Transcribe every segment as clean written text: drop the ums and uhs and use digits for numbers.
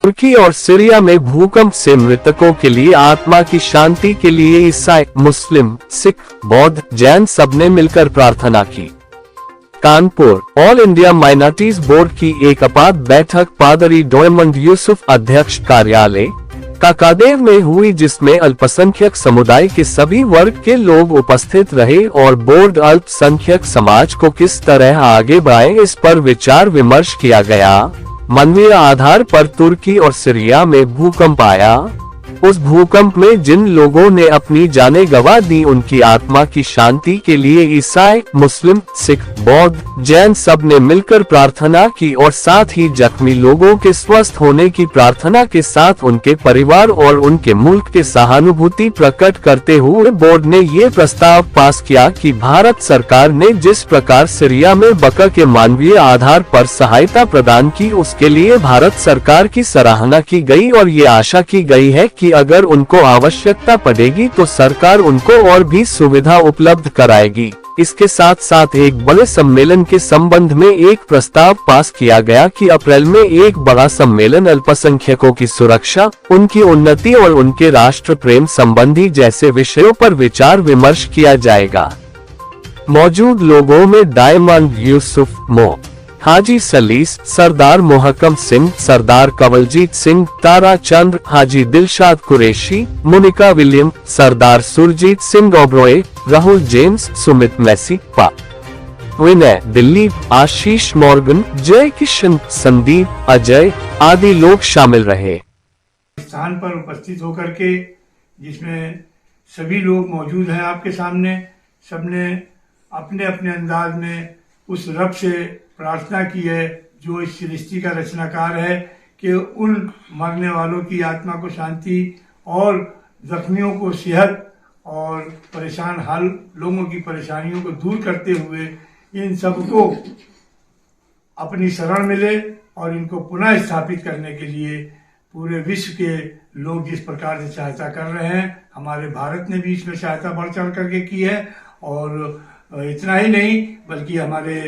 तुर्की और सीरिया में भूकंप से मृतकों के लिए आत्मा की शांति के लिए ईसाई, मुस्लिम, सिख, बौद्ध, जैन सबने मिलकर प्रार्थना की। Kanpur all India minorities board की एक आपात बैठक पादरी डोयमंड यूसुफ अध्यक्ष कार्यालय काकादेव में हुई, जिसमें अल्पसंख्यक समुदाय के सभी वर्ग के लोग उपस्थित रहे और बोर्ड अल्पसंख्यक समाज को किस तरह आगे बढ़ाए इस पर विचार विमर्श किया गया। मानवीय आधार पर तुर्की और सीरिया में भूकंप आया। उस भूकंप में जिन लोगों ने अपनी जानें गंवा दी उनकी आत्मा की शांति के लिए ईसाई, मुस्लिम, सिख, बौद्ध, जैन सब ने मिलकर प्रार्थना की और साथ ही जख्मी लोगों के स्वस्थ होने की प्रार्थना के साथ उनके परिवार और उनके मुल्क के सहानुभूति प्रकट करते हुए बोर्ड ने ये प्रस्ताव पास किया कि भारत सरकार ने जिस प्रकार सीरिया में बका के मानवीय आधार पर सहायता प्रदान की उसके लिए भारत सरकार की सराहना की गई और ये आशा की गई है कि अगर उनको आवश्यकता पड़ेगी तो सरकार उनको और भी सुविधा उपलब्ध कराएगी। इसके साथ साथ एक बड़े सम्मेलन के संबंध में एक प्रस्ताव पास किया गया कि अप्रैल में एक बड़ा सम्मेलन अल्पसंख्यकों की सुरक्षा, उनकी उन्नति और उनके राष्ट्र प्रेम संबंधी जैसे विषयों पर विचार विमर्श किया जाएगा। मौजूद लोगों में डायमंड यूसुफ, मो हाजी सलीस, सरदार मोहकम सिंह, सरदार कंवलजीत सिंह, तारा चंद्र, हाजी दिलशाद कुरैशी, मोनिका विलियम, सरदार सुरजीत सिंह ओब्रॉय, राहुल जेम्स, सुमित मैसी, पा विनय दिल्ली, आशीष मॉर्गन, जय किशन, संदीप, अजय आदि लोग शामिल रहे। स्थान पर उपस्थित होकर के जिसमें सभी लोग मौजूद हैं आपके सामने, सबने अपने अपने अंदाज में उस रब से प्रार्थना की है जो इस सृष्टि का रचनाकार है कि उन मरने वालों की आत्मा को शांति और जख्मियों को सेहत और परेशान हाल लोगों की परेशानियों को दूर करते हुए इन सबको अपनी शरण मिले और इनको पुनः स्थापित करने के लिए पूरे विश्व के लोग जिस प्रकार से सहायता कर रहे हैं, हमारे भारत ने भी इसमें सहायता बढ़ चढ़ करके की है। और इतना ही नहीं बल्कि हमारे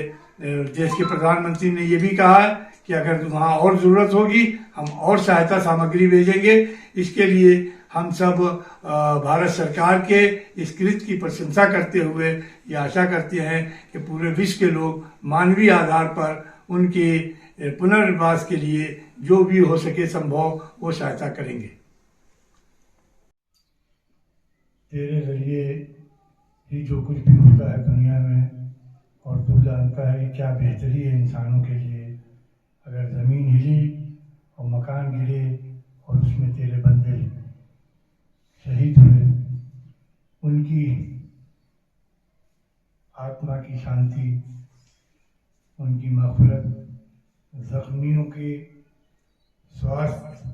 देश के प्रधानमंत्री ने ये भी कहा है कि अगर वहाँ और जरूरत होगी हम और सहायता सामग्री भेजेंगे। इसके लिए हम सब भारत सरकार के इस कृत्य की प्रशंसा करते हुए ये आशा करते हैं कि पूरे विश्व के लोग मानवीय आधार पर उनके पुनर्वास के लिए जो भी हो सके संभव वो सहायता करेंगे। तेरे जरिए ही जो कुछ भी होता है दुनिया में, और तू जानता है कि क्या बेहतरी है इंसानों के लिए। अगर ज़मीन हिली और मकान गिरे और उसमें तेरे बंदे शहीद हुए, उनकी आत्मा की शांति, उनकी मग़फ़िरत, ज़ख्मियों के स्वास्थ्य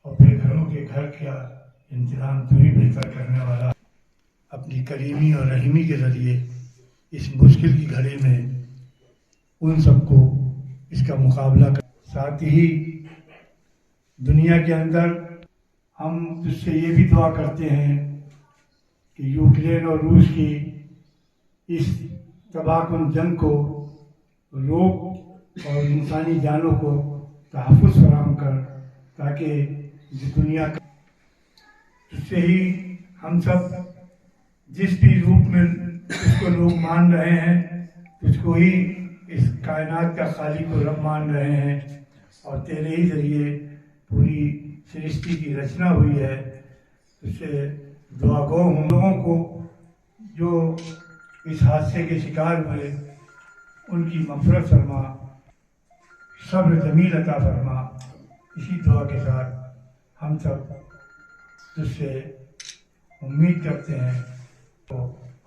और बेघरों के घर का इंतज़ाम तू ही बेहतर करने वाला, अपनी करीमी और रहीमी के ज़रिए इस मुश्किल की घड़ी में उन सबको इसका मुकाबला कर। साथ ही दुनिया के अंदर हम तुझसे ये भी दुआ करते हैं कि यूक्रेन और रूस की इस तबाहकुन जंग को रोक और इंसानी जानों को तहफ़्फ़ुज़ फराहम कर, ताकि दुनिया का तुझसे ही हम सब जिस भी रूप में उसको लोग मान रहे हैं, तुझको ही इस कायनात का खालिक को रब मान रहे हैं और तेरे ही जरिए पूरी सृष्टि की रचना हुई है। तुझसे दुआ गो हूँ लोगों को जो इस हादसे के शिकार हुए, उनकी मग़फ़िरत फरमा, सब्र जमील अता फरमा। इसी दुआ के साथ हम सब तुझसे उम्मीद करते हैं तो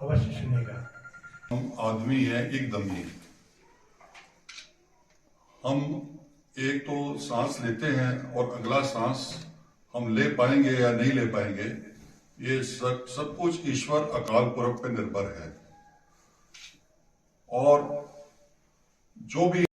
अवश्य सुनेगा। हम आदमी हैं एकदम ही। हम एक तो सांस लेते हैं और अगला सांस हम ले पाएंगे या नहीं ले पाएंगे, ये सब कुछ ईश्वर अकाल पुरख पे निर्भर है। और जो भी